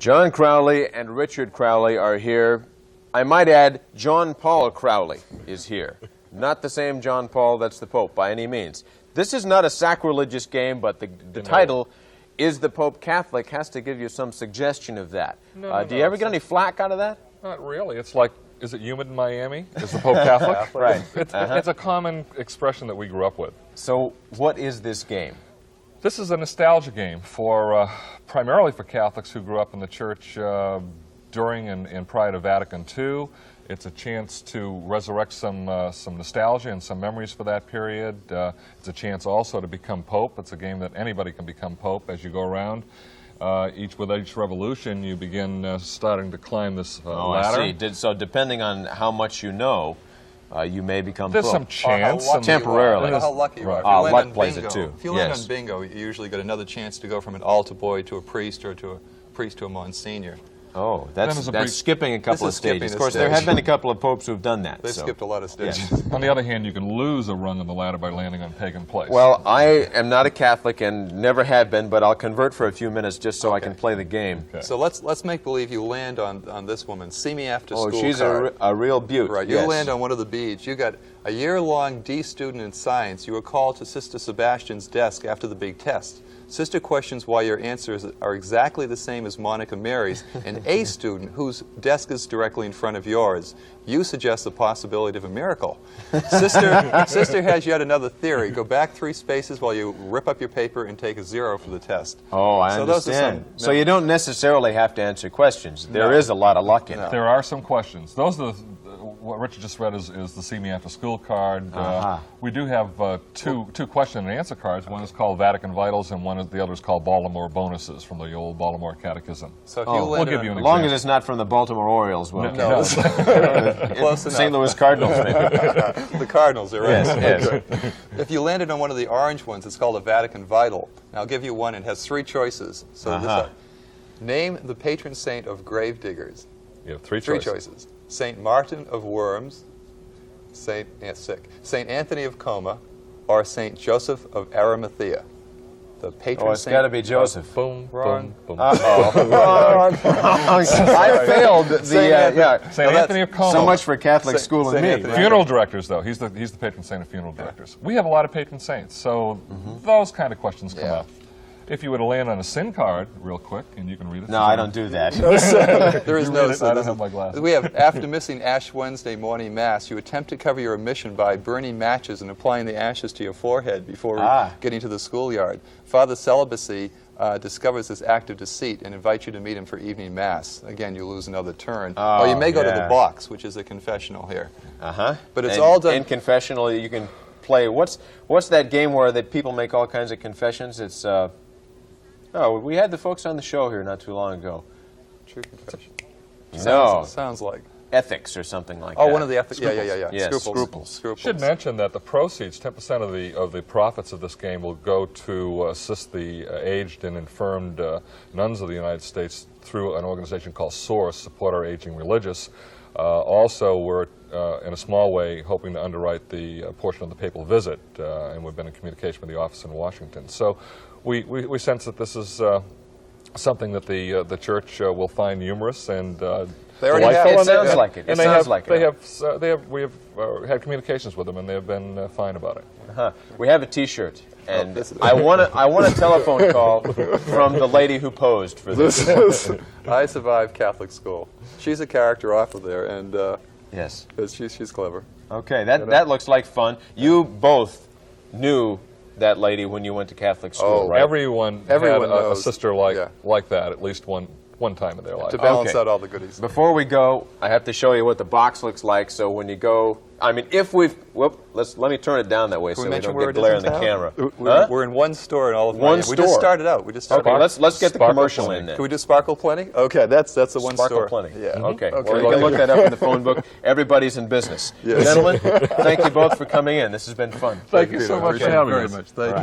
John Crowley and Richard Crowley are here. I might add, John Paul Crowley is here. Not the same John Paul that's the Pope by any means. This is not a sacrilegious game, but the title, Is the Pope Catholic, has to give you some suggestion of that. Do you ever get any flack out of that? Not really. It's like, is it humid in Miami? Is the Pope Catholic? Right. It's a common expression that we grew up with. So what is this game? This is a nostalgia game for primarily for Catholics who grew up in the church during and prior to Vatican II. It's a chance to resurrect some nostalgia and some memories for that period. It's a chance also to become Pope. It's a game that anybody can become Pope as you go around. With each revolution, you begin starting to climb this ladder. I see. So depending on how much you know, you may become There's Pope. some chance. Temporarily. How lucky you are. Luck plays it too. If you land on bingo, you usually get another chance to go from an altar boy to a priest, or to a priest to a monsignor. Oh, that's skipping a couple of stages. Of course, there there have been a couple of popes who've done that. They've skipped a lot of stages. Yes. On the other hand, you can lose a rung on the ladder by landing on pagan place. Well, I am not a Catholic and never have been, but I'll convert for a few minutes just so I can play the game. Okay. So let's make believe you land on this woman. See me after school. Oh, she's a real beaut. Right. You land on one of the beads. You got a year-long D student in science. You were called to Sister Sebastian's desk after the big test. Sister questions why your answers are exactly the same as Monica Mary's, an A student whose desk is directly in front of yours. You suggest the possibility of a miracle. Sister has yet another theory. Go back 3 spaces while you rip up your paper and take a 0 for the test. Oh, I understand. So you don't necessarily have to answer questions. There is a lot of luck in it. There are some questions. Those are what Richard just read is the See Me After School card. We do have two question and answer cards. One is called Vatican Vitals, and the other is called Baltimore Bonuses from the old Baltimore Catechism. So if you we'll give you an example. As long as it's not from the Baltimore Orioles, well, no. Close enough. St. Louis Cardinals, maybe. The Cardinals, are right. Yes. Okay. If you landed on one of the orange ones, it's called a Vatican Vital. Now, I'll give you one. It has 3 choices. So name the patron saint of grave diggers. You have 3 choices. Saint Martin of Worms, Saint Anthony of Coma, or Saint Joseph of Arimathea. The patron it's got to be Joseph. Boom, Wrong. boom, boom. Wrong. I failed the Saint Anthony of Coma. So much for Catholic school and me. Anthony. Funeral directors, though. He's the patron saint of funeral directors. We have a lot of patron saints, so those kind of questions come up. If you were to land on a sin card, real quick, and you can read it. No, I don't do that. There is no sin. I don't have my glasses. We have, after missing Ash Wednesday morning Mass, you attempt to cover your omission by burning matches and applying the ashes to your forehead before getting to the schoolyard. Father Celibacy discovers this act of deceit and invites you to meet him for evening Mass. Again, you lose another turn. Or you may go to the box, which is a confessional here. But it's all done. In confessional, you can play. What's that game where people make all kinds of confessions? It's we had the folks on the show here not too long ago. True confession. Sounds like ethics or something like that. Oh, one of the ethics. Yeah. Yes, Scruples. Should mention that the proceeds, 10% of the profits of this game, will go to assist the aged and infirmed nuns of the United States through an organization called SOURCE, Support Our Aging Religious. Also, we're in a small way hoping to underwrite the portion of the papal visit, and we've been in communication with the office in Washington. So we sense that this is something that the church will find humorous and they already have. It sounds like it. We have had communications with them, and they have been fine about it. We have a T-shirt, and I want a telephone call from the lady who posed for this. I survived Catholic school. She's a character off of there, and yes, she's clever. Okay, that looks like fun. You both knew that lady when you went to Catholic school, right? Everyone had a sister like that at least one time in their life. To balance out all the goodies. Before we go, I have to show you what the box looks like. So when you go, I mean, if we've, let me turn it down that way so we don't get glare on the camera. We're in one store in all of Miami. We just started out. Okay, let's get the commercial in then. Can we do Sparkle Plenty? Okay, that's the one store. Sparkle Plenty. Yeah. Okay. Well, you can look that up in the phone book. Everybody's in business. Yes. Gentlemen, thank you both for coming in. This has been fun. Thank you so much for having us. Thank you.